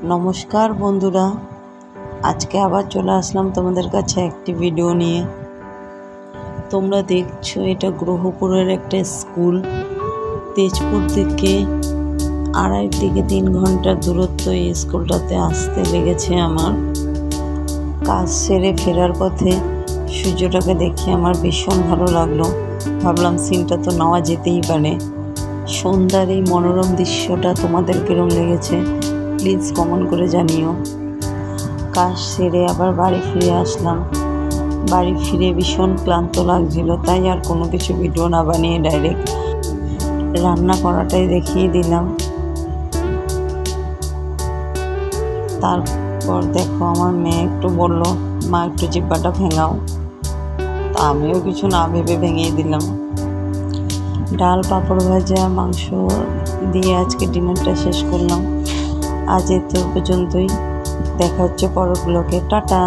নমস্কার বন্ধুরা, আজকে আবার চলে আসলাম তোমাদের কাছে একটি ভিডিও নিয়ে। তোমরা দেখছো এটা গ্রহপুরের একটা স্কুল। তেজপুর থেকে 2.5 থেকে 3 ঘন্টার দূরত্ব এই স্কুলটাতে আসতে লেগেছে আমার। কাজ সেরে ফেরার পথে সূর্যটাকে দেখে আমার ভীষণ ভালো লাগলো। ভাবলাম সিনটা তো নেওয়া যেতেই পারে। সন্ধ্যার এই মনোরম দৃশ্যটা তোমাদের কিরম লেগেছে প্লিজ কমেন্ট করে জানিও। কাজ সেরে আবার বাড়ি ফিরে আসলাম। বাড়ি ফিরে ভীষণ ক্লান্ত লাগছিল, তাই আর কোনো কিছু ভিডিও না বানিয়ে ডাইরেক্ট রান্না করাটাই দেখিয়ে দিলাম। তারপর দেখো আমার মেয়ে একটু বলল, মা একটু জিব্বাটা ভেঙাও, তা আমিও কিছু না ভেবে ভেঙেই দিলাম। ডাল, পাঁপড় ভাজা, মাংস দিয়ে আজকে ডিনারটা শেষ করলাম। আজ এত পর্যন্তই, দেখা হচ্ছে পরের ব্লগে। টাটা।